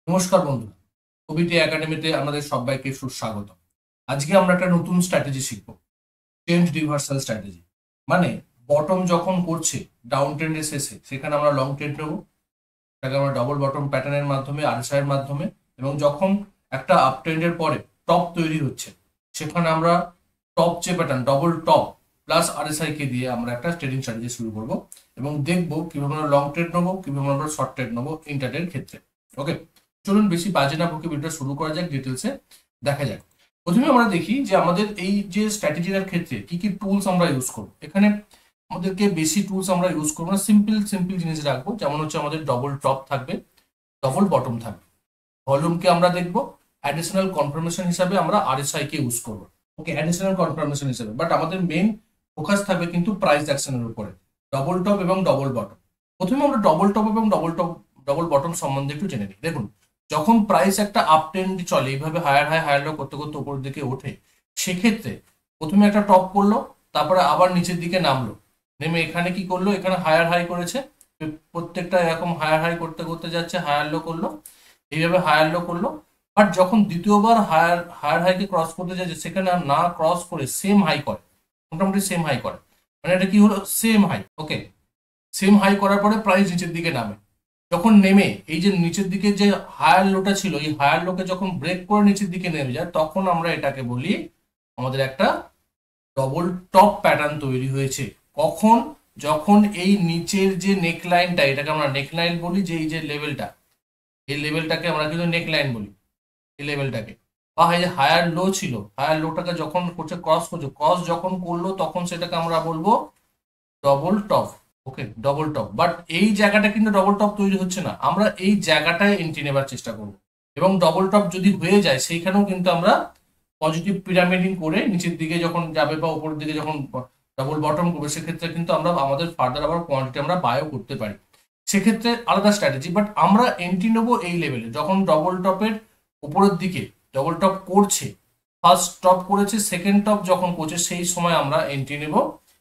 নমস্কার বন্ধুরা, ওবিটি একাডেমিতে আমাদের সবাইকে সুস্বাগত। আজকে আমরা একটা নতুন স্ট্র্যাটেজি শিখব, ট্রেন্ড রিভার্সাল স্ট্র্যাটেজি। মানে বটম যখন করছে ডাউন ট্রেন্ডের শেষে, সেখানে আমরা লং ট্রেন্ড নেব, সেটাকে আমরা ডবল বটম প্যাটার্নের মাধ্যমে, আরএসআই এর মাধ্যমে। এবং যখন একটা আপ ট্রেন্ডের পরে টপ তৈরি হচ্ছে, সেখানে আমরা টপ যে pattern double top plus RSI কে দিয়ে আমরা একটা ট্রেডিং স্ট্র্যাটেজি শুরু করব এবং দেখবো কিভাবে আমরা লং ট্রেড নেবো, কিভাবে আমরা শর্ট ট্রেড নেবো ইন্টারডের ক্ষেত্রে। ওকে, চলুন বেশি বাজে না বকে ভিডিওটা শুরু করা যাক, ডিটেলসে দেখা যাক। প্রথমে আমরা দেখি যে আমাদের এই যে স্ট্র্যাটেজিটার ক্ষেত্রে কি কি টুলস আমরা ইউজ করবো। এখানে আমাদেরকে বেশি টুলস আমরা ইউজ করবো না, সিম্পল সিম্পল জিনিস রাখবো। যেমন হচ্ছে আমাদের ডবল টপ থাকবে, ডবল বটম থাকবে, ভলিউমকে আমরা দেখবো, অ্যাডিশনাল কনফার্মেশন হিসাবে আমরা আরএসআই কে ইউজ করবো। ওকে, অ্যাডিশনাল কনফার্মেশন হিসাবে, বাট আমাদের মেইন ফোকাস থাকবে কিন্তু প্রাইস অ্যাকশনের উপরে, ডবল টপ এবং ডবল বটম। প্রথমে আমরা ডবল টপ এবং ডবল বটম সম্বন্ধে একটু জেনে নিই। দেখুন, যখন প্রাইস একটা আপ ট্রেন্ড চলে, এইভাবে হায়ার হাই হায়ার লো করতে করতে উপরের দিকে ওঠে, সেক্ষেত্রে প্রথমে একটা টপ করলো, তারপরে আবার নিচের দিকে নামলো, নেমে এখানে কি করলো, এখানে হায়ার হাই করেছে। প্রত্যেকটা এরকম হায়ার হাই করতে করতে যাচ্ছে, হায়ার লো করলো, এইভাবে হায়ার লো করলো। বাট যখন দ্বিতীয়বার হায়ার হায়ার হাইকে ক্রস করতে যাচ্ছে, সেখানে আর না ক্রস করে সেম হাই করে, মোটামুটি সেম হাই করে। মানে এটা কি হলো, সেম হাই। ওকে, সেম হাই করার পরে প্রাইস নিচের দিকে নামে। যখন নেমে এই যে নিচের দিকে যে হায়ার লোটা ছিল, এই হায়ার লোকে যখন ব্রেক করে নিচের দিকে নেমে যায়, তখন আমরা এটাকে বলি আমাদের একটা ডবল টপ প্যাটার্ন তৈরি হয়েছে। কখন? যখন এই নিচের যে নেক লাইনটা, এটাকে আমরা নেক লাইন বলি, যে এই যে লেভেলটা, এই লেভেলটাকে আমরা কিন্তু নেক লাইন বলি, এই লেভেলটাকে। বা এই যে হায়ার লো ছিল, হায়ার লোটাকে যখন করছে, ক্রস করছে, ক্রস যখন করলো, তখন সেটাকে আমরা বলবো double top. Okay, double top. But এই জায়গাটা কিন্তু ডবল টপ তৈরি হচ্ছে না, আমরা এই জায়গাটায় এন্ট্রি নেবার চেষ্টা করব। এবং ডবল টপ যদি হয়ে যায়, সেইখানেও কিন্তু আমরা পজিটিভ পিরামিডিং করে নিচের দিকে যখন যাবে বা উপরের দিকে যখন ডবল বটম করবে, সেক্ষেত্রে কিন্তু আমরা আমাদের ফার্দার আবার কোয়ান্টিটি আমরা বায়ও করতে পারি। সেক্ষেত্রে আলাদা স্ট্র্যাটেজি। বাট আমরা এন্ট্রি নেবো এই লেভেলে, যখন ডবল টপের উপরের দিকে ডবল টপ করছে, ফার্স্ট টপ করেছে, সেকেন্ড টপ যখন করছে, সেই সময় আমরা এন্ট্রি নেব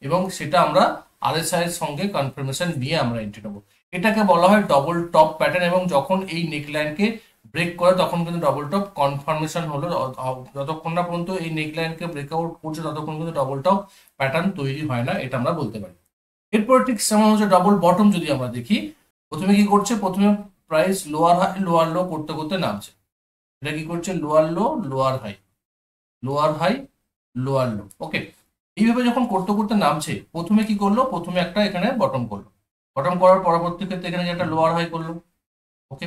এবং সেটা আমরা আরএসআই এর সঙ্গে কনফার্মেশন নিয়ে আমরা এন্ট্রি নেবো। এটাকে বলা হয় ডবল টপ প্যাটার্ন। এবং যখন এই নেকলাইনকে ব্রেক করে, তখন কিন্তু ডবল টপ কনফার্মেশন হলো। যতক্ষণ না পর্যন্ত এই নেকলাইনকে ব্রেকআউট করছে, ততক্ষণ কিন্তু ডবল টপ প্যাটার্ন তৈরি হয় না, এটা আমরা বলতে পারি। এরপর ঠিক সেমন হচ্ছে ডবল বটম। যদি আমরা দেখি, প্রথমে কি করছে, প্রথমে price lower high lower low করতে করতে নামছে। এটা কি করছে, lower low lower high, lower high lower low. Okay, এইভাবে যখন করতে করতে নামছে, প্রথমে কি করলো, প্রথমে একটা এখানে বটম করলো, বটম করার পরবর্তী ক্ষেত্রে এখানে যে একটা লোয়ার হাই করলো। ওকে,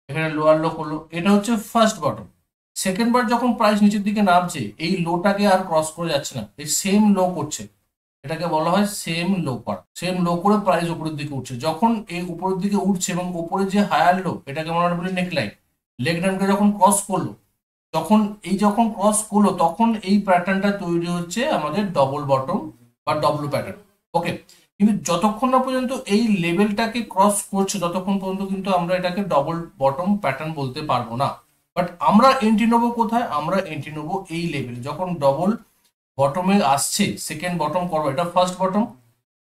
এখানে লোয়ার লো করলো, এটা হচ্ছে ফার্স্ট বটম। সেকেন্ড বার যখন প্রাইস নিচের দিকে নামছে, এই লোটাকে আর ক্রস করে যাচ্ছে না, এই সেম লো করছে, এটাকে বলা হয় সেম লো করা। সেম লো করে প্রাইস উপরের দিকে উঠছে। যখন এই উপরের দিকে উঠছে এবং উপরে যে হায়ার লো, এটাকে আমরা বলি নেকলাইন, লেগ লাইনকে যখন ক্রস করলো, তখন এই যখন ক্রস করলো, তখন এই প্যাটার্নটা তৈরি হচ্ছে আমাদের ডবল বটম বা ডব্লু প্যাটার্ন। ওকে, কিন্তু যতক্ষণ না পর্যন্ত এই লেভেলটাকে ক্রস করছে, ততক্ষণ পর্যন্ত কিন্তু আমরা এটাকে ডবল বটম প্যাটার্ন বলতে পারবো না। বাট আমরা এন্ট্রি নেবো কোথায়, আমরা এন্ট্রি নেবো এই লেভেল, যখন ডবল বটমে আসছে, সেকেন্ড বটম করবো, এটা ফার্স্ট বটম,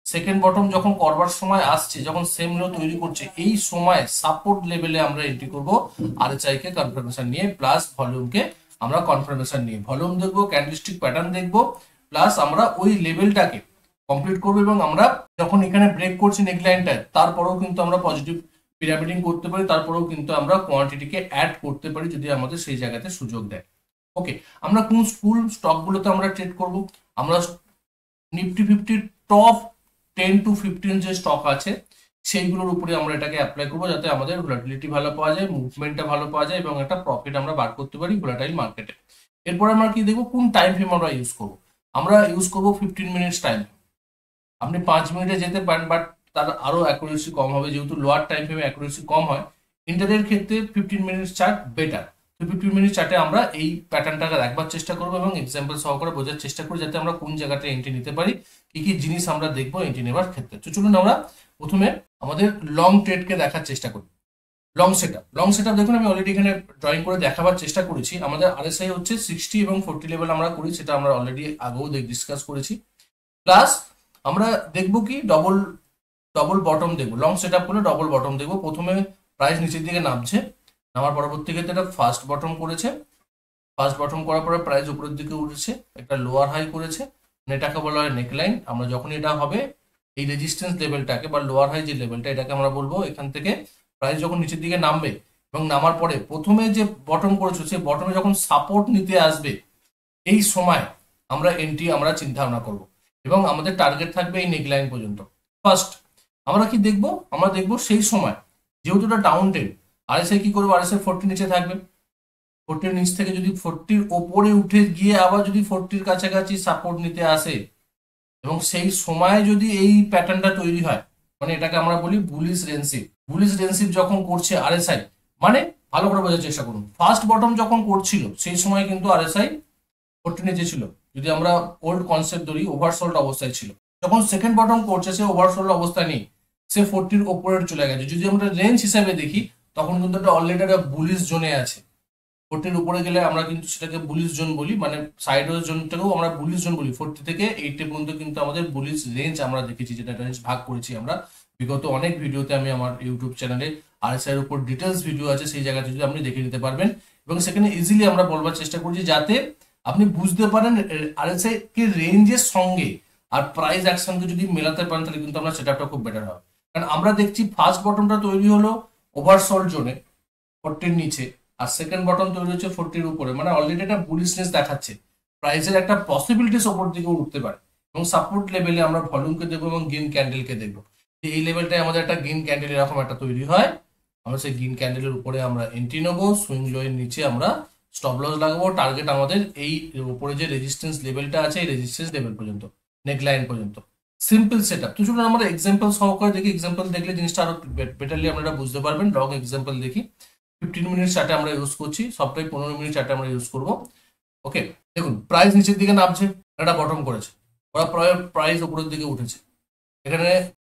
সেকেন্ড বটম যখন করবার সময় আসছে, যখন সেম লো তৈরি করছে, এই সময় সাপোর্ট লেভেলে আমরা এন্ট্রি করবো আরএসআই কে কনফার্মেশন নিয়ে, প্লাস ভলিউমকে আমরা কনফার্মেশন নিয়ে, ভলিউম দেখবো, ক্যান্ডেলস্টিক প্যাটার্ন দেখবো, প্লাস আমরা ওই লেভেলটাকে কমপ্লিট করবো। এবং আমরা যখন এখানে ব্রেক করছি নেকলাইনটা, তারপরেও কিন্তু আমরা পজিটিভ পিরামিডিং করতে পারি, তারপরেও কিন্তু আমরা কোয়ান্টিটিকে অ্যাড করতে পারি যদি আমাদের সেই জায়গাতে সুযোগ দেয়। ওকে, আমরা কোন স্কুল স্টকগুলোতে আমরা ট্রেড করব, আমরা নিফটি ফিফটির টপ 10 to 15 যে স্টক আছে, সেইগুলোর উপরে আমরা এটাকে অ্যাপ্লাই করবো, যাতে আমাদের ভোলাটিলিটি ভালো পাওয়া যায়, মুভমেন্টটা ভালো পাওয়া যায় এবং একটা প্রফিট আমরা বার করতে পারি ভোলাটাইল মার্কেটে। এরপর আমরা কি দেখবো, কোন টাইম ফ্রেম আমরা ইউজ করবো। আমরা ইউজ করবো 15 মিনিটস টাইম। আপনি 5 মিনিটে যেতে পারেন, বাট তার আরো অ্যাকুরেসি কম হবে, যেহেতু লোয়ার টাইম ফ্রেমে অ্যাকুরেসি কম হয়। ইন্টারডের ক্ষেত্রে 15 মিনিটস চার্ট বেটার। তো 15 মিনিট চার্টে আমরা এই প্যাটার্নটাকে রাখবার চেষ্টা করবো এবং এক্সাম্পল সহকারে বোঝার চেষ্টা করি, যাতে আমরা কোন জায়গাতে এন্ট্রি নিতে পারি, কি কি জিনিস আমরা দেখবো এন্ট্রি নেবার ক্ষেত্রে। তো চলুন আমরা প্রথমে আমাদের লং ট্রেডকে দেখার চেষ্টা করি। লং সেটআপ দেখুন, আমি অলরেডি এখানে ড্রয়িং করে দেখাবার চেষ্টা করেছি। আমাদের আরএসআই হচ্ছে 60 এবং 40 লেভেল আমরা করি, সেটা আমরা অলরেডি আগেও ডিসকাস করেছি। প্লাস আমরা দেখবো কি, ডবল ডবল বটম দেখবো। লং সেট আপ করলে ডবল বটম দেখবো। প্রথমে প্রাইস নিচের দিকে নামছে, নামার পরবর্তী ক্ষেত্রে এটা ফার্স্ট বটম করেছে, ফার্স্ট বটম করার পরে প্রাইস উপরের দিকে উঠেছে, একটা লোয়ার হাই করেছে, এটাকে বলা হয় নেকলাইন। আমরা যখন এটা হবে এই রেজিস্ট্যান্স লেভেলটাকে বা লোয়ার হাই যে লেভেলটা এটাকে আমরা বলবো এখান থেকে প্রাইস যখন নিচের দিকে নামবে এবং নামার পরে প্রথমে যে বটম করেছো সেই বটমে যখন সাপোর্ট নিতে আসবে এই সময় আমরা এন্ট্রি আমরা চিন্তা ভাবনা করবো এবং আমাদের টার্গেট থাকবে এই নেকলাইন পর্যন্ত। ফার্স্ট আমরা কি দেখবো, আমরা দেখবো সেই সময় যেহেতু এটা ডাউন ট্রেন্ড, আরএসআই কি করবো, আরএসআই 40 নিচে থাকবে, 40 নিচ থেকে যদি 40 ওপরে উঠে গিয়ে আবার যদি 40 কাছাকাছি সাপোর্ট নিতে আসে এবং সেই সময় যদি এই প্যাটার্নটা তৈরি হয়, মানে এটাকে আমরা বলি বুলিশ রেঞ্জিভ। বুলিশ রেঞ্জিভ যখন করছে আরএসআই, মানে ভালো করে বোঝার চেষ্টা করুন, ফার্স্ট বটম যখন করছিল সেই সময় কিন্তু আরএসআই 40 নিচে ছিল, যদি আমরা ওল্ড কনসেপ্ট ধরি ওভারসোল্ড অবস্থায় ছিল। যখন সেকেন্ড বটম করছে সে ওভারসোল্ড অবস্থায় নেই, সে 40 ওপরে চলে গেছে। যদি আমরা রেঞ্জ হিসাবে দেখি তখন কিন্তু এটা অলরেডি একটা বুলিশ জোনে আছে। 40 উপরে গেলে আমরা কিন্তু সেটাকে বুলিশ জোন বলি, মানে সাইডওয়েজ জোনটাকেও আমরা বুলিশ জোন বলি। 40 থেকে 80 পর্যন্ত কিন্তু আমাদের বুলিশ রেঞ্জ আমরা দেখেছি, যেটা রেঞ্জ ভাগ করেছি আমরা বিগত অনেক ভিডিওতে। আমি আমার ইউটিউব চ্যানেলে আরএসআই এর উপর ডিটেলস ভিডিও আছে, সেই জায়গাতে যদি আপনি দেখে নিতে পারবেন এবং সেখানে ইজিলি আমরা বলবার চেষ্টা করছি যাতে আপনি বুঝতে পারেন আরএসআই কে রেঞ্জের সঙ্গে আর প্রাইস অ্যাকশনকে যদি মেলাতে পারেন তাহলে কিন্তু আমরা সেটআপটা খুব বেটার হবে। কারণ আমরা দেখছি ফার্স্ট বটমটা তৈরি হলো ওভারসোল্ড জোনে 40 নিচে, আর সেকেন্ড বটম তৈরি হচ্ছে 40 উপরে, মানে অলরেডি একটা বুলিশনেস দেখাচ্ছে, প্রাইসের একটা পসিবিলিটিস ওপর দিকে উঠতে পারে। এবং সাপোর্ট লেভেলে আমরা ভলিউমকে দেখবো এবং গ্রিন ক্যান্ডেলকে দেখবো। এই লেভেলটায় আমাদের একটা গ্রিন ক্যান্ডেল এরকম একটা তৈরি হয়, আমরা সেই গ্রিন ক্যান্ডেলের উপরে আমরা এন্ট্রি নেবো, সুইং লোয়ের নিচে আমরা স্টপ লস লাগাবো। টার্গেট আমাদের এই উপরে যে রেজিস্ট্যান্স লেভেলটা আছে এই রেজিস্ট্যান্স লেভেল পর্যন্ত, নেকলাইন পর্যন্ত। Simple set up. তো চলুন আমরা এক্সাম্পল সহকারে দেখি, এক্সাম্পল দেখলে জিনিসটা আরো বেটারলি আপনারা বুঝতে পারবেন। লং এক্সাম্পল দেখি। 15 মিনিট চার্টে আমরা ইউজ করছি, সবটাই 15 মিনিট চার্টে আমরা ইউজ করবো। ওকে, দেখুন প্রাইস নিচের দিকে নামছে, একটা বটম করেছে, ওরা প্রাইস উপরের দিকে উঠেছে, এখানে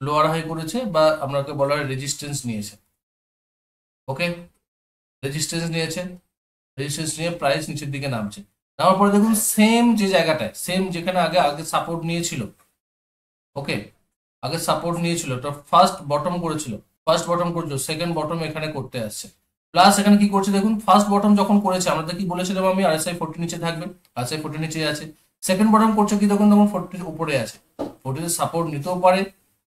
লোয়ার হাই করেছে বা আপনাকে বলা হয় রেজিস্ট্যান্স নিয়েছে। ওকে, রেজিস্ট্যান্স নিয়েছে, রেজিস্ট্যান্স নিয়ে প্রাইস নিচের দিকে নামছে। নামার পরে দেখুন সেম যে জায়গাটায়, সেম যেখানে আগে আগে সাপোর্ট নিয়েছিল, ওকে আগে সাপোর্ট নিয়েছিল, তো ফার্স্ট বটম করেছিল, ফার্স্ট বটম করেছিল, সেকেন্ড বটম এখানে করতে আসছে। প্লাস এখানে কি করছে দেখুন, ফার্স্ট বটম যখন করেছে আমরা কি বলেছিলাম আমি আরএসআই 40 নিচে থাকবে, আরএসআই 40 নিচে আছে। সেকেন্ড বটম করছে কি দেখুন, তখন 40 উপরে আছে, 40 সাপোর্ট নিতেও পারে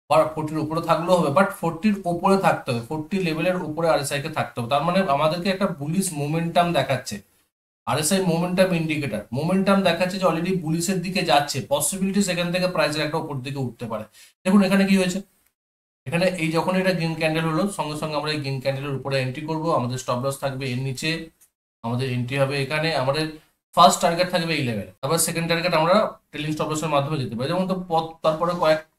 বা 40 উপরে থাকলেও হবে, বাট 40 উপরে থাকতে হবে, 40 লেভেলের উপরে আরএসআই কে থাকতে হবে। তার মানে আমাদেরকে একটা বুলিশ মোমেন্টাম দেখাচ্ছে, আরএসআই মোমেন্টাম ইন্ডিকেটর, মোমেন্টাম দেখাচ্ছে যে অলরেডি বুলিশের দিকে যাচ্ছে, পসিবিলিটি সেখান থেকে প্রাইসের একটা উপর দিকে উঠতে পারে। দেখুন এখানে কি হয়েছে, এখানে এই যখন এটা গ্রিন ক্যান্ডেল হলো সঙ্গে সঙ্গে আমরা এই গ্রিন ক্যান্ডেলের উপরে এন্ট্রি করব, আমাদের স্টপ লস থাকবে এর নিচে, আমাদের এন্ট্রি হবে এখানে, আমাদের ফার্স্ট টার্গেট থাকবে এই লেভেলে, তারপর সেকেন্ড টার্গেট আমরা ট্রেলিং স্টপ লসের মাধ্যমে যেতে পারি। যেমন তো তারপরে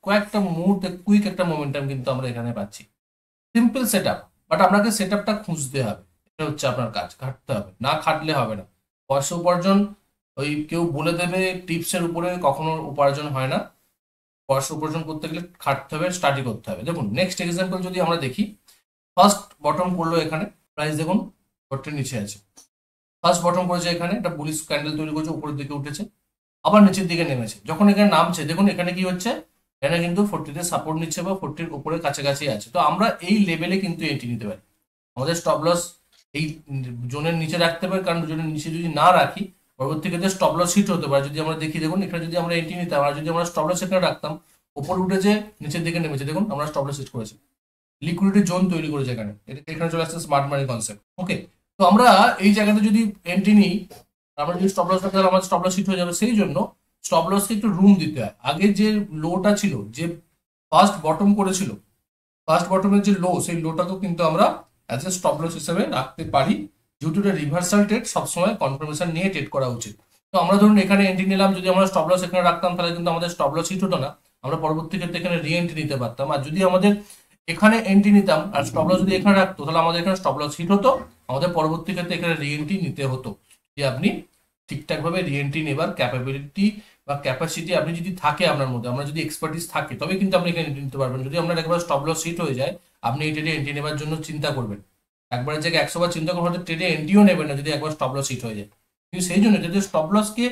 কয়েকটা মুহূর্তে কুইক একটা মোমেন্টাম কিন্তু আমরা এখানে পাচ্ছি। সিম্পল সেট আপ, বাট আপনাকে সেট আপটা খুঁজতে হবে, এটা হচ্ছে আপনার কাজ, খাটতে হবে, না খাটলে হবে না। পয়সা উপার্জন ওই কেউ বলে দেবে টিপসের উপরে কখনো উপার্জন হয় না, পয়সা উপার্জন করতে গেলে খাটতে হবে, স্টাডি করতে হবে। দেখুন নেক্সট এক্সাম্পল যদি আমরা দেখি, ফার্স্ট বটম করলো এখানে, প্রাইস দেখুন 40 নিচে আছে, ফার্স্ট বটম করেছে এখানে, একটা বুলিশ ক্যান্ডেল তৈরি করেছে, উপরের দিকে উঠেছে, আবার নিচের দিকে নেমেছে। যখন এখানে নামছে দেখুন এখানে কি হচ্ছে, এখানে কিন্তু 40 সাপোর্ট নিচ্ছে বা 40 উপরে কাছাকাছি আছে। তো আমরা এই লেভেলে কিন্তু এন্ট্রি নিতে পারি, আমাদের স্টপ লস এই জোনের নিচে রাখতে পারি, কারণ জোনের নিচে যদি না রাখি পরবর্তী ক্ষেত্রে স্টপ লস হিট হতে পারে। যদি আমরা দেখি দেখুন এখানে যদি আমরা এন্ট্রি নিতাম আর যদি আমরা স্টপ লস এখানে রাখতাম, উপরে উঠেছে নিচের দিকে নেমেছে, দেখুন আমরা স্টপ লস হিট করেছি, লিকুইডিটি জোন তৈরি করেছে এখানে, এখানে চলে আসছে স্মার্ট মানি কনসেপ্ট। ওকে, তো আমরা এই জায়গাতে যদি এন্ট্রি নিই, আমরা যদি স্টপ লস রাখতে আমাদের স্টপ লস হিট হয়ে যাবে, সেই জন্য স্টপ লসকে একটু রুম দিতে হয়। আগে যে লোটা ছিল, যে ফার্স্ট বটম করেছিল, ফার্স্ট বটমের যে লো, সেই লোটাকেও কিন্তু আমরা অ্যাজ এ স্টপ লস হিসেবে রাখতে পারি, যেহেতু এটা রিভার্সাল ট্রেড, সবসময় কনফার্মেশন নিয়ে ট্রেড করা উচিত। তো আমরা ধরুন এখানে এন্ট্রি নিলাম, যদি আমরা স্টপ লস এখানে রাখতাম তাহলে কিন্তু আমাদের স্টপ লস হিট হতো না, আমরা পরবর্তী ক্ষেত্রে এখানে রি এন্ট্রি নিতে পারতাম। আর যদি আমাদের এখানে এন্ট্রি নিতাম আর স্টপ লস যদি এখানে রাখতো তাহলে আমাদের এখানে স্টপ লস হিট হতো, আমাদের পরবর্তী ক্ষেত্রে এখানে রি এন্ট্রি নিতে হতো। যে আপনি ঠিকঠাকভাবে রি এন্ট্রি নেবার ক্যাপাবিলিটি বা ক্যাপাসিটি আপনি যদি থাকে আপনার মধ্যে, আমরা যদি এক্সপার্টিস থাকে তবে কিন্তু আপনি এখানে নিতে পারবেন। যদি আপনার একবার স্টপ লস হিট হয়ে যায়, আপনি এই ট্রেডে এন্ট্রি নেবার জন্য চিন্তা করবেন, একবারের জায়গায় 100 বার চিন্তা করবেন, হয়তো ট্রেডে এন্ট্রিও নেবেন না যদি একবার স্টপ লস হিট হয়ে যায়। কিন্তু সেই জন্য যদি স্টপ লসকে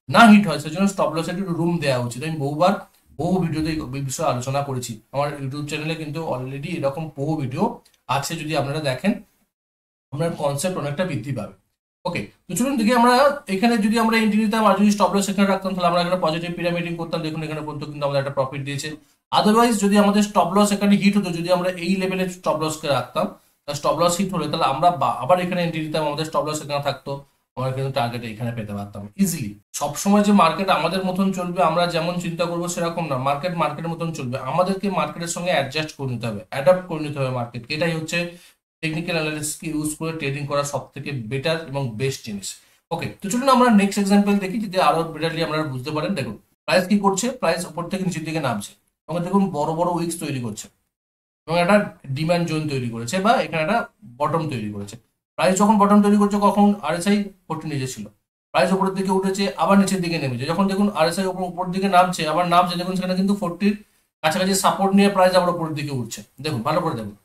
না হিট হয়, সেই জন্য স্টপ লস একটু রুম দেওয়া উচিত। আমি বহু ভিডিওতে এই বিষয়ে আলোচনা করেছি, আমার ইউটিউব চ্যানেলে কিন্তু অলরেডি এরকম বহু ভিডিও আছে, যদি আপনারা দেখেন আপনার কনসেপ্ট অনেকটা বৃদ্ধি পাবে। ওকে, তো চলুন দেখি আমরা এখানে যদি আমরা এন্ট্রি নিতাম আর যদি স্টপ লস এখানে রাখতাম তাহলে আমরা এখানে পজিটিভ পিরামিডিং করতাম, দেখুন এখানে পর্যন্ত কিন্তু আমাদের একটা প্রফিট দিয়েছে। আদারওয়াইজ যদি আমাদের স্টপ লস এখানে হিট হতো, যদি আমরা এই লেভেলের স্টপ লসকে রাখতাম, স্টপ লস হিট হলে তাহলে আমরা আবার এখানে এন্ট্রি নিতাম, আমাদের স্টপ লস এখানে থাকতো, আমরা কিন্তু টার্গেট এখানে পেতে পারতাম ইজিলি। সবসময় যে মার্কেট আমাদের মতন চলবে, আমরা যেমন চিন্তা করবো সেরকম না, মার্কেট মার্কেটের মতন চলবে, আমাদেরকে মার্কেটের সঙ্গে অ্যাডজাস্ট করে নিতে হবে, অ্যাডাপ্ট করে নিতে হবে মার্কেটকে। এটাই হচ্ছে টেকনিক্যাল অ্যানালিসিসকে ইউজ করে ট্রেডিং করা সব থেকে বেটার এবং বেস্ট জিনিস। ওকে, তো চলুন আমরা নেক্সট এক্সাম্পল দেখি, যদি আরো বেটারলি আপনারা বুঝতে পারেন। দেখুন প্রাইস কি করছে, প্রাইস উপর থেকে নিচের দিকে নামছে এবং দেখুন বড় বড় উইক্স তৈরি করছে এবং একটা ডিমান্ড জোন তৈরি করেছে বা এখানে একটা বটম তৈরি করেছে। প্রাইস যখন বটম তৈরি করছে কখন আরএসআই 40 নিচে ছিল, প্রাইস উপরের দিকে উঠেছে আবার নিচের দিকে নেমেছে, যখন দেখুন আরএসআই উপর দিকে নামছে আবার নামছে, দেখুন সেখানে কিন্তু 40 কাছাকাছি সাপোর্ট নিয়ে প্রাইস আবার উপরের দিকে উঠছে। দেখুন ভালো করে দেখুন,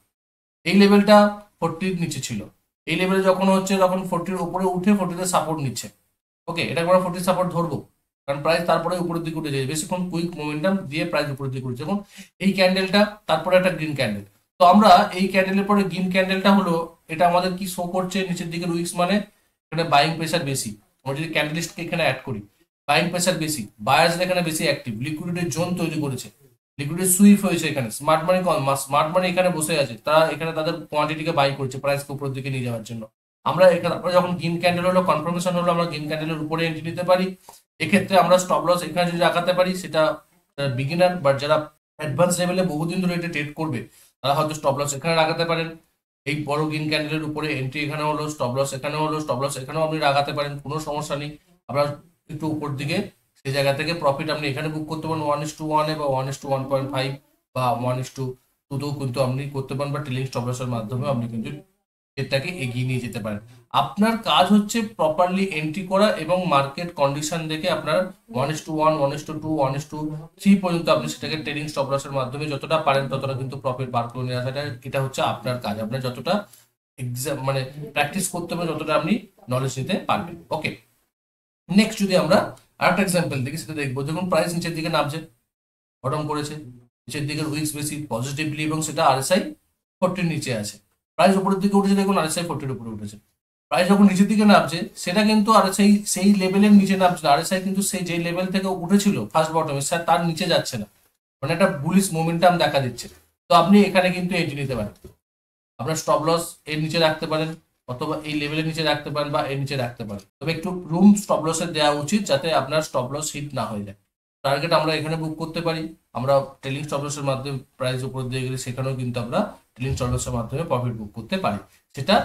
এই লেভেলটা 40 নিচে ছিল, এই লেভেলে যখন হচ্ছে তখন 40 উপরে উঠে 40 সাপোর্ট নিচ্ছে। ওকে, এটা আমরা 40 সাপোর্ট ধরবো, কারণ প্রাইস তারপরে উপরের দিকে উঠে যায়, বেশিক্ষণ কুইক মোমেন্টাম দিয়ে প্রাইস উপরের দিকে উঠছে। এবং এই ক্যান্ডেলটা তারপরে একটা গ্রিন ক্যান্ডেল, তো আমরা এই ক্যান্ডেলের পরে গ্রিন ক্যান্ডেলটা হলো, এটা আমাদের কি শো করছে নিচের দিকে উইক্স, মানে এখানে বাইং প্রেসার বেশি। আমরা যদি ক্যান্ডেলিস্টকে এখানে অ্যাড করি, বাইং প্রেসার বেশি, বায়ার্স এখানে বেশি অ্যাক্টিভ, লিকুইডিটি জোন তৈরি করেছে, লিকুইডিটি সুইপ হয়েছে, এখানে স্মার্ট মানি এখানে বসে আছে, তারা এখানে তাদের কোয়ান্টিটিকে বাই করছে প্রাইসকে উপরের দিকে নিয়ে যাওয়ার জন্য। আমরা এখানে আমরা যখন গ্রিন ক্যান্ডেল হলো কনফার্মেশন হলো, আমরা গ্রিন ক্যান্ডেলের উপরে এন্ট্রি নিতে পারি। এক্ষেত্রে আমরা স্টপ লস এখানে যদি রাখাতে পারি, সেটা বিগিনার বা যারা অ্যাডভান্স লেভেলে বহুদিন ধরে এটা ট্রেড করবে তারা হয়তো স্টপ লস এখানে লাগাতে পারেন। এই বড় গ্রিন ক্যান্ডেলের উপরে এন্ট্রি এখানে হলো, স্টপ লস এখানে হলো, স্টপ লস এখানেও আপনি লাগাতে পারেন, কোনো সমস্যা নেই। আমরা একটু উপর দিকে সেই জায়গা থেকে প্রফিট আপনি এখানে বুক করতে পারেন 1:1 বা 1:1.5 বা 1:2তেও কিন্তু আপনি করতে পারেন, বা ট্রেলিং স্টপ লসের মাধ্যমে আপনি কিন্তু এটাকে এগিয়ে নিয়ে যেতে পারেন। আপনার কাজ হচ্ছে প্রপারলি এন্ট্রি করা এবং মার্কেট কন্ডিশন দেখে আপনার 1:1, 1:2, 1:3 পর্যন্ত আপনি সেটাকে ট্রেডিং স্টপ লসের মাধ্যমে যতটা পারেন ততটা কিন্তু প্রফিট বার করে নিয়ে আসাটা, এটা হচ্ছে আপনার কাজ। আপনার যতটা এক্সাম মানে প্র্যাকটিস করতে হবে ততটা আপনি নলেজ নিতে পারবেন। ওকে, নেক্সট যদি আমরা আরেকটা এক্সাম্পল দেখি, সেটা দেখবো দেখুন প্রাইস নিচের দিকে নামছে, বটম করেছে, নিচের দিকের উইক্স বেশি পজিটিভলি এবং সেটা আরএসআই 40 নিচে আছে। প্রাইস উপরের দিকে উঠেছে, দেখুন আরএসআই 40 উপরে উঠেছে। প্রাইস যখন নিচের দিকে নামছে সেটা কিন্তু আরএসআই সেই লেভেলের নিচে নামছে না, আরএসআই কিন্তু সেই যে লেভেল থেকে উঠেছিল ফার্স্ট বটমে স্যার তার নিচে যাচ্ছে না, মানে একটা বুলিশ মোমেন্টাম দেখা দিচ্ছে। তো আপনি এখানে কিন্তু এন্ট্রি নিতে পারেন, আপনার স্টপ লস এর নিচে রাখতে পারেন অথবা এই লেভেলের নিচে রাখতে পারেন বা এর নিচে রাখতে পারেন, তবে একটু রুম স্টপ লসের দেওয়া উচিত যাতে আপনার স্টপ লস হিট না হয়ে যায়। টার্গেট আমরা এখানে বুক করতে পারি, আমরা ট্রেলিং স্টপ লসের মাধ্যমে প্রাইস উপর দিয়ে গেলে সেখানেও কিন্তু আমরা ট্রেলিং স্টপ লসের মাধ্যমে প্রফিট বুক করতে পারি। সেটা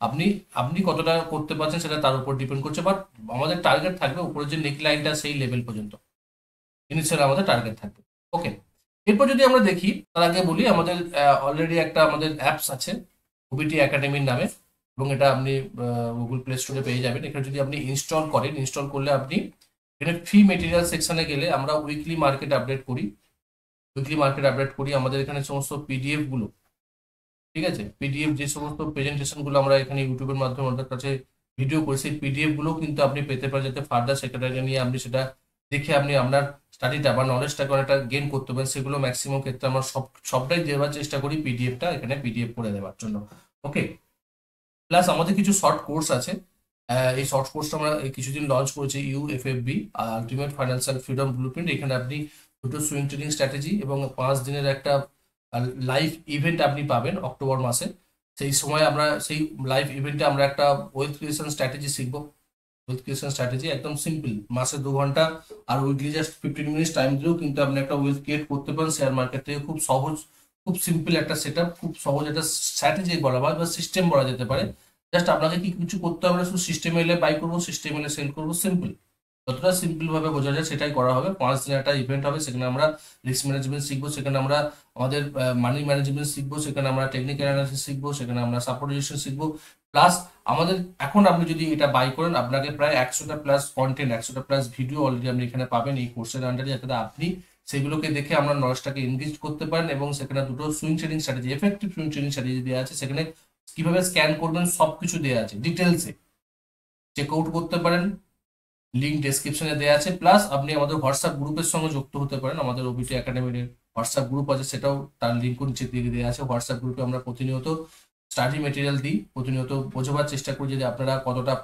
আপনি আপনি কতটা করতে পারছেন সেটা তার উপর ডিপেন্ড করছে, বাট আমাদের টার্গেট থাকবে উপরে যে নেক লাইনটা সেই লেভেল পর্যন্ত ইনিশিয়াল আমাদের টার্গেট থাকবে। ওকে, এরপর যদি আমরা দেখি তার আগে বলি আমাদের অলরেডি একটা আমাদের অ্যাপস আছে ওবিটি একাডেমির নামে, এবং এটা আপনি গুগল প্লে স্টোরে পেয়ে যাবেন। এখানে যদি আপনি ইনস্টল করেন, ইনস্টল করলে আপনি এখানে ফ্রি মেটেরিয়াল সেকশনে গেলে আমরা উইকলি মার্কেট আপডেট করি, আমাদের এখানে সমস্ত পিডিএফ গুলো, ঠিক আছে, পিডিএফ যে সমস্ত প্রেজেন্টেশন গুলো আমরা এখানে ইউটিউবের মাধ্যমে আমাদের কাছে ভিডিও করি, সেই পিডিএফ গুলো কিন্তু আপনি পেতে পারেন, যাতে ফার্দার সেক্রেটারি নিয়ে আপনি সেটা দেখে আপনি আপনার স্টাডিটা বা নলেজটাকে অনেকটা গেইন করতে পারেন। সেগুলো ম্যাক্সিমাম ক্ষেত্রে আমরা সবটাই দেওয়ার চেষ্টা করি পিডিএফটা এখানে পিডিএফ করে দেওয়ার জন্য। ওকে, প্লাস আমাদের কিছু শর্ট কোর্স আছে, এই শর্ট কোর্সটা আমরা কিছুদিন লঞ্চ করেছি, ইউএফএফবি আলটিমেট ফাইন্যান্সিয়াল ফ্রিডম ব্লুপ্রিন্ট। এখানে আপনি দুটো সুইং ট্রেডিং স্ট্র্যাটেজি এবং 5 দিনের একটা লাইভ ইভেন্ট আপনি পাবেন অক্টোবর মাসে। সেই সময় আমরা সেই লাইভ ইভেন্টে আমরা একটা ওয়েলথ ক্রিয়েশন স্ট্র্যাটেজি শিখবো, ওয়েলথ ক্রিয়েশন স্ট্র্যাটেজি একদম সিম্পল, মাসে 2 ঘন্টা আর উইকলি জাস্ট 15 মিনিটস টাইম দিলেও কিন্তু আপনি একটা ওয়েলথ ক্রিয়েট করতে পারেন শেয়ার মার্কেট থেকে। খুব সহজ, খুব সিম্পল একটা সেট আপ, খুব সহজ একটা স্ট্র্যাটেজি বলা হয় বা সিস্টেম বলা যেতে পারে। জাস্ট আপনাকে কি কিছু করতে হবে না, শুধু সিস্টেম এলে বাই করবো, সিস্টেম এলে সেল করবো, সিম্পল। যতটা সিম্পল ভাবে বোঝা যায় সেটাই করা হবে। 5 দিনের একটা ইভেন্ট হবে, সেখানে আমরা রিস্ক ম্যানেজমেন্ট শিখবো, সেখানে আমরা আমাদের মানি ম্যানেজমেন্ট শিখবো, সেখানে আমরা টেকনিক্যাল অ্যানালিসিস শিখবো, সেখানে আমরা সাপোর্টেশন শিখবো। প্লাস আমাদের এখন আপনি যদি এটা বাই করেন আপনাকে প্রায় 100টা প্লাস কন্টেন্ট, 100টা প্লাস ভিডিও অলরেডি আপনি এখানে পাবেন এই কোর্সের আন্ডারে, যাতে আপনি সেগুলোকে দেখে আমরা নলেজটাকে এনগেজ করতে পারেন। এবং সেখানে দুটো swing trading strategy, effective swing trading strategy দেওয়া আছে, সেখানে কিভাবে স্ক্যান করবেন সবকিছু দেওয়া আছে ডিটেলসে, চেক আউট করতে পারেন, লিঙ্ক ডেসক্রিপশনে দেওয়া আছে। প্লাস আপনি আমাদের হোয়াটসঅ্যাপ গ্রুপের সঙ্গে যুক্ত হতে পারেন, আমাদের ওবিটি একাডেমির হোয়াটসঅ্যাপ গ্রুপ আছে, সেটাও তার লিঙ্ক নিচে দিয়ে দেওয়া আছে। হোয়াটসঅ্যাপ গ্রুপে আমরা প্রতিনিয়ত স্টাডি মেটেরিয়াল দিই, প্রতিনিয়ত বোঝাবার চেষ্টা করি যদি আপনারা কতটা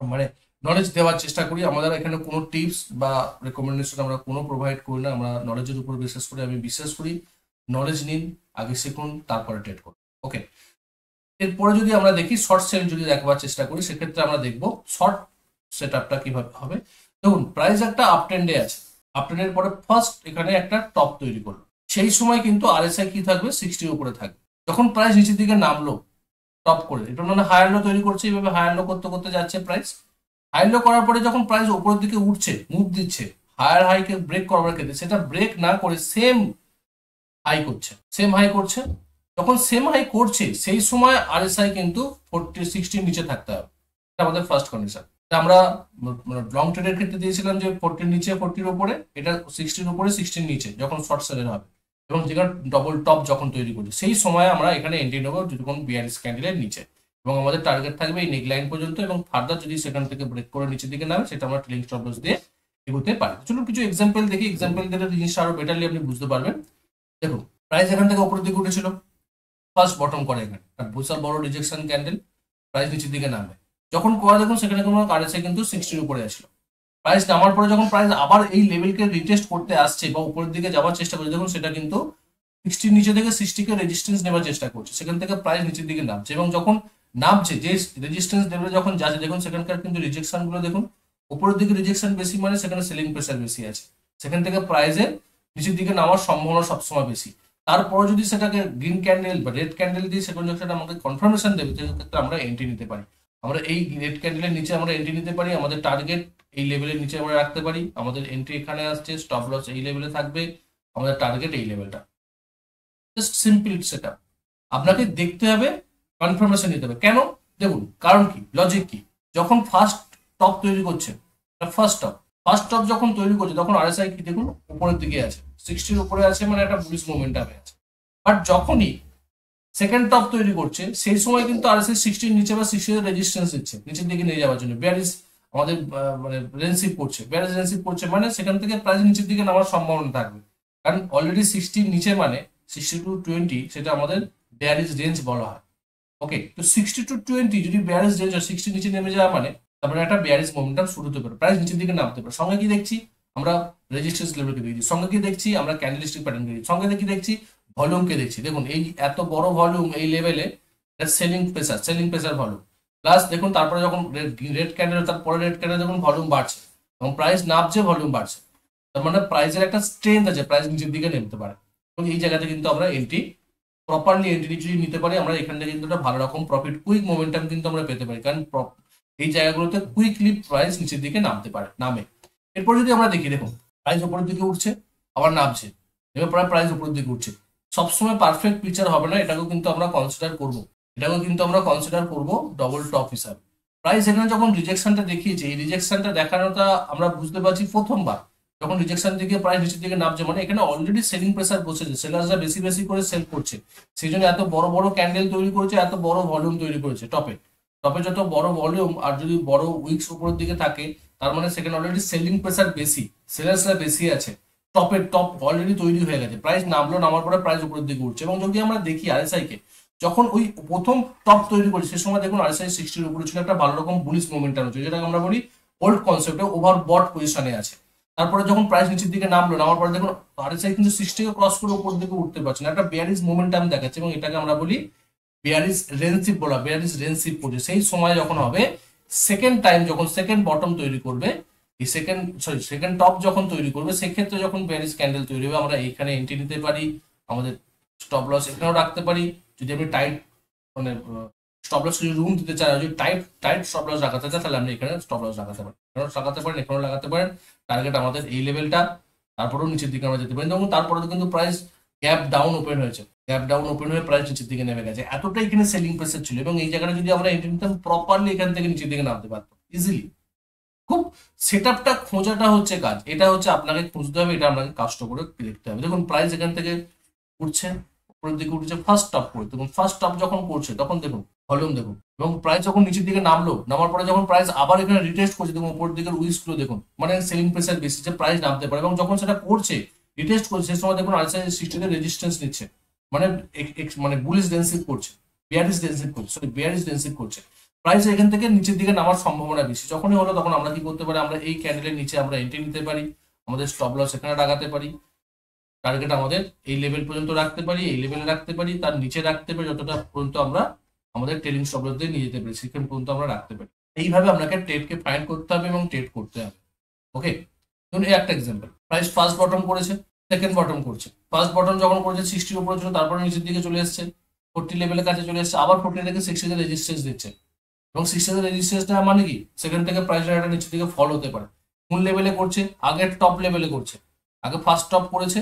মানে নলেজ দেওয়ার চেষ্টা করি। আমাদের এখানে কোনো টিপস বা রেকমেন্ডেশন আমরা কোনো প্রোভাইড করি না, আমরা নলেজের উপর বিশ্বাস করি। আমি বিশ্বাস করি নলেজ নিন, আগে শিখুন, তারপরে ট্রেড করুন। ওকে, এরপরে যদি আমরা দেখি শর্ট সেল যদি দেখবার চেষ্টা করি, সেক্ষেত্রে আমরা দেখবো শর্ট সেট আপটা কিভাবে হবে। দেখুন প্রাইস একটা আপ ট্রেন্ডে আছে, আপ ট্রেন্ডের পরে ফার্স্ট এখানে একটা টপ তৈরি করলো, সেই সময় কিন্তু আরএসআই কি থাকবে 60 উপরে থাকবে। যখন প্রাইস নিচের দিকে নামলো টপ করে, এটা মানে হায়ার লো তৈরি করছে, এইভাবে হায়ার লো করতে করতে যাচ্ছে প্রাইস। হায়ার লো করার পরে যখন প্রাইস উপরের দিকে উঠছে, মুভ দিচ্ছে হায়ার হাইকে ব্রেক করবার ক্ষেত্রে, সেটা ব্রেক না করে সেম হাই করছে, সেম হাই করছে। যখন সেম হাই করছে সেই সময় আরএসআই কিন্তু 60 নিচে থাকতে হবে, এটা আমাদের ফার্স্ট কন্ডিশন। আমরা লং ট্রেডের ক্ষেত্রে দিয়েছিলাম যে 40 নিচে 40 উপরে, এটা 60 উপরে 60 নিচে যখন শর্ট সেলের হবে, এবং যেখানে ডবল টপ যখন তৈরি করছে সেই সময় আমরা এখানে এন্ট্রি নেবো যখন বিয়ারিশ ক্যান্ডেলের নিচে, এবং আমাদের টার্গেট থাকবে এই নেক লাইন পর্যন্ত, এবং ফার্দার যদি সেখান থেকে ব্রেক করে নিচের দিকে নামে সেটা আমরা ট্রেলিং স্টপ লস দিয়ে এগোতে পারি। চলুন কিছু এক্সাম্পল দেখি, এক্সাম্পল দিলে জিনিসটা আরো বেটারলি আপনি বুঝতে পারবেন। দেখুন প্রাইস এখান থেকে উপরের দিকে উঠেছিল, ফার্স্ট বটম করে এখানে, আর বিশাল বড় রিজেকশন ক্যান্ডেল, প্রাইস নিচের দিকে নামে। যখন করে দেখুন সেখানে কোনো কারেন্সি কিন্তু 60 উপরে আসলো, প্রাইস নামার পরে যখন প্রাইস আবার এই লেভেলকে রিটেস্ট করতে আসছে বা উপরের দিকে যাওয়ার চেষ্টা করছে, দেখুন সেটা কিন্তু 60 নিচে থেকে 60 কে রেজিস্ট্যান্স নেওয়ার চেষ্টা করছে, সেখান থেকে প্রাইস নিচের দিকে নামছে, এবং যখন নামছে যে রেজিস্ট্যান্স লেভেলে যখন যাচ্ছে দেখুন সেখানকার কিন্তু রিজেকশন গুলো দেখুন, উপরের দিকে রিজেকশন বেশি মানে সেখানে সেলিং প্রেসার বেশি আছে, সেখান থেকে প্রাইসের নিচের দিকে নামার সম্ভাবনা সবসময় বেশি। তারপরে যদি সেটাকে গ্রিন ক্যান্ডেল বা রেড ক্যান্ডেল দিয়ে সেখানে সেটা আমাকে কনফার্মেশন দেবে, সেক্ষেত্রে আমরা এন্ট্রি নিতে পারি। আমরা এই রেড ক্যান্ডেলের নিচে আমরা এন্ট্রি নিতে পারি, আমাদের টার্গেট এই লেভেলের নিচে আমরা রাখতে পারি, আমাদের এন্ট্রি এখানে আসছে, স্টপ লস এই লেভেলে থাকবে, আমাদের টার্গেট এই লেভেলটা। জাস্ট সিম্পল সেট আপ, আপনাকে দেখতে হবে, কনফার্মেশন নিতে হবে। কেন? দেখুন কারণ কি, লজিক কি, যখন ফার্স্ট টপ তৈরি করছে, ফার্স্ট টপ যখন তৈরি করছে তখন আরএসআই কি দেখুন উপরের দিকে আছে, 60 উপরে আছে, মানে একটা বুলিশ মোমেন্টামে আছে। বাট যখনই সেকেন্ড টপ তৈরি করছে সেই সময় কিন্তু আরএসআই 60 নিচে বা 60 রেজিস্ট্যান্স দিচ্ছে নিচের দিকে নিয়ে যাওয়ার জন্য, বেয়ারিশ আমাদের মানে রেনসিভ করছে, বেয়ারিশ রেনসিভ করছে, মানে সেখান থেকে প্রাইস নিচের দিকে নামার সম্ভাবনা থাকবে, কারণ অলরেডি 60 নিচে মানে 60 to 20 সেটা আমাদের বেয়ারিশ রেঞ্জ বলা হয়। ওকে, তো 60 to 20 যদি বেয়ারিশ রেঞ্জ হয়, 60 নিচে নেমে যাওয়া মানে তারপরে একটা বেয়ারিশ মোমেন্টাম শুরু হতে পারে, প্রাইস নিচের দিকে নামতে পারে। সঙ্গে কি দেখছি আমরা রেজিস্ট্যান্স লেভেলকে দেখছি, সঙ্গে কি দেখছি আমরা ক্যান্ডেলস্টিক প্যাটার্ন দেখছি, সঙ্গে কি দেখছি ভলিউমকে দেখছি। দেখুন এই এত বড় ভলিউম এই লেভেলে সেলিং প্রেসার ভলিউম, প্লাস দেখুন তারপরে যখন রেড ক্যান্ডেল, তারপরে রেড ক্যান্ডেল যখন ভলিউম বাড়ছে এবং প্রাইস নামছে ভলিউম বাড়ছে, তার মানে প্রাইসের একটা স্ট্রেংথ আছে, প্রাইস নিচের দিকে নেমতে পারে, এবং এই জায়গাতে কিন্তু আমরা এন্ট্রি প্রপারলি এন্ট্রি যদি নিতে পারি, আমরা এখান থেকে কিন্তু একটা ভালো রকম প্রফিট কুইক মোমেন্টাম কিন্তু আমরা পেতে পারি, কারণ এই জায়গাগুলোতে কুইকলি প্রাইস নিচের দিকে নামে। এরপর যদি আমরা দেখি, দেখুন প্রাইস উপরের দিকে উঠছে আবার নামছে, এবার প্রাইস উপরের দিকে উঠছে, সবসময় পারফেক্ট পিকচার হবে না, এটাকেও কিন্তু আমরা কনসিডার করব ডবল টপ হিসাবে। প্রাইস এখানে যখন রিজেকশনটা দেখিয়েছে, এই রিজেকশনটা দেখানোটা আমরা বুঝতে পারছি প্রথমবার যখন রিজেকশন থেকে প্রাইস নিচের দিকে নামছে, মানে এখানে অলরেডি সেলিং প্রেসার বসেছে, সেলাররা বেশি বেশি করে সেল করছে, সেই জন্য এত বড় বড় ক্যান্ডেল তৈরি করেছে, এত বড় ভলিউম তৈরি করেছে। টপে যত বড় ভলিউম আর যদি বড় উইকস উপরের দিকে থাকে, তার মানে সেখানে অলরেডি সেলিং প্রেসার বেশি, সেলার্সরা বেশি আছে, টপ অলরেডি তৈরি হয়ে গেছে, প্রাইস নামার পরে প্রাইস উপরের দিকে উঠছে। এবং যদি আমরা দেখি আরএসআই কে, যখন ওই প্রথম টপ তৈরি করি সে সময় দেখুন আরএসআই 60 উপরে ছিল, একটা ভালো রকম বুলিশ মোমেন্টাম হচ্ছে, যেটা আমরা বলি ওল্ড কনসেপ্টে ওভারবট পজিশনে আছে। তারপরে যখন প্রাইস নিচের দিকে নামার পরে দেখুন আরএসআই কিন্তু 60 কে ক্রস করে উপর দিকে উঠতে পারছে না, একটা বেয়ারিশ মোমেন্টাম দেখাচ্ছে, এবং এটাকে আমরা বলি বেয়ারিশ রেনশিপ করছে। সেই সময় যখন হবে সেকেন্ড টাইম, যখন সেকেন্ড বটম তৈরি করবে, এই সেকেন্ড টপ যখন তৈরি করবে, সেক্ষেত্রে যখন বেয়ারিশ ক্যান্ডেল তৈরি হবে, আমরা এখানে এন্ট্রি নিতে পারি, আমাদের স্টপ লস এখানেও রাখতে পারি। যদি আপনি টাইট মানে স্টপ লস যদি রুম দিতে চান, যদি টাইট স্টপ লস লাগাতে চান, তাহলে আপনি এখানে স্টপ লস লাগাতে পারেন, এখানেও লাগাতে পারেন। টার্গেট আমাদের এই লেভেলটা, তারপরেও নিচের দিকে আমরা যেতে পারি। এবং তারপরে কিন্তু প্রাইস গ্যাপ ডাউন ওপেন হয়ে প্রাইস নিচের দিকে নেমে গেছে, এতটাই এখানে সেলিং প্রেসার ছিল, এবং এই জায়গাটা যদি আমরা এন্ট্রি নিতাম প্রপারলি এখান থেকে নিচের দিকে নামতে পারতাম ইজিলি। খুব সেট আপটা খোঁজাটা হচ্ছে কাজ, এটা হচ্ছে আপনাকে খুঁজতে হবে, এটা আপনাকে কষ্ট করে দেখতে হবে। দেখুন প্রাইস এখান থেকে উঠছে, উপরের দিকে উঠছে ফার্স্ট টপ করে, দেখুন ফার্স্ট টপ যখন করছে তখন দেখুন ভলিউম দেখুন, এবং প্রাইস যখন নিচের দিকে নামার পরে যখন প্রাইস আবার এখানে রিটেস্ট করছে, দেখুন উপরের দিকের উইকস গুলো দেখুন, মানে সেলিং প্রেসার বেশি, যে প্রাইস নামতে পারে, এবং যখন সেটা করছে রিটেস্ট করছে সেই সময় দেখুন আরএসআই 60 তে রেজিস্ট্যান্স নিচ্ছে, মানে বুলিশ রেনশিপ করছে, বেয়ারিশ ডেন্সিভ করছে, প্রাইস এখান থেকে নিচের দিকে নামার সম্ভাবনা বেশি। যখনই হলো তখন আমরা কি করতে পারি, আমরা এই ক্যান্ডেলের নিচে আমরা এন্ট্রি নিতে পারি, আমাদের স্টপ লস এখানে লাগাতে পারি, টার্গেট আমাদের এই লেভেল পর্যন্ত রাখতে পারি, এই লেভেলে রাখতে পারি, তার নিচে রাখতে পারি, যতটা পর্যন্ত আমরা আমাদের ট্রেডিং স্টপ লস দিয়ে নিয়ে যেতে পারি সেখান পর্যন্ত আমরা রাখতে পারি। এইভাবে আপনাকে ট্রেডকে ফাইন্ড করতে হবে এবং ট্রেড করতে হবে। ওকে, ধরুন এই একটা এক্সাম্পল, প্রাইস ফার্স্ট বটম করেছে, সেকেন্ড বটম করছে। ফার্স্ট বটম যখন করেছে 60 উপরে ছিল, তারপরে নিচের দিকে চলে এসছে, 40 লেভেলের কাছে চলে এসছে, আবার 40 থেকে 60 তে রেজিস্ট্যান্স দিচ্ছে, এবং 60 তে রেজিস্ট্যান্সটা মানে কি সেখান থেকে প্রাইস একটা নিচের দিকে ফল হতে পারে। কোন লেভেলে করছে, আগের টপ লেভেলে করছে, আগে ফার্স্ট টপ করেছে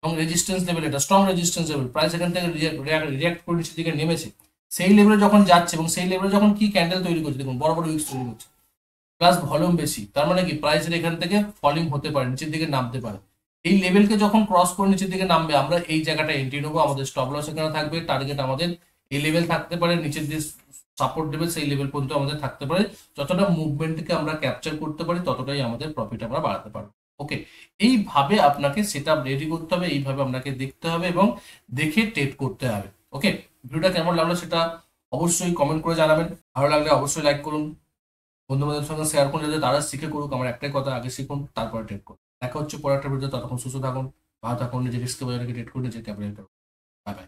এবং রেজিস্ট্যান্স লেভেল, এটা স্ট্রং রেজিস্ট্যান্স লেভেল, প্রাইস এখান থেকে রিয়াক্ট করে নিচের দিকে নেমেছে, সেই লেভেলে যখন যাচ্ছে এবং সেই লেভেলে যখন কি ক্যান্ডেল তৈরি করছে, দেখুন বড় বড় উইক্স তৈরি করছে, প্লাস ভলিউম বেশি, তার মানে কি প্রাইসের এখান থেকে ফলিং হতে পারে, নিচের দিকে নামতে পারে। এই লেভেলকে যখন ক্রস করে নিচের দিকে নামবে, আমরা এই জায়গাটা এন্ট্রি নেবো, আমাদের স্টপ লস এখানে থাকবে, টার্গেট আমাদের এই লেভেল থাকতে পারে, নিচের দিকে সাপোর্ট দেবে সেই লেভেল পর্যন্ত আমাদের থাকতে পারে। যতটা মুভমেন্টকে আমরা ক্যাপচার করতে পারি ততটাই আমাদের প্রফিট আমরা বাড়াতে পারবো। ওকে, এইভাবে আপনাকে সেটা রেডি করতে হবে, এইভাবে আপনাকে দেখতে হবে এবং দেখে ট্রেড করতে হবে। ওকে, ভিডিওটা কেমন লাগলো সেটা অবশ্যই কমেন্ট করে জানাবেন, ভালো লাগলে অবশ্যই লাইক করুন, বন্ধু বান্ধবের সঙ্গে শেয়ার করুন, যাতে তারা শিখে করুক। আমার একটাই কথা, আগে শিখুন তারপরে ট্রেড করুন। দেখা হচ্ছে পরে একটা ভিডিও, ততক্ষণ সুস্থ থাকুন, ভালো থাকুন, নিজের রিস্কে বজায় রেখে ট্রেড করুন, নিজের ক্যাপিটাল করুন। Bye bye.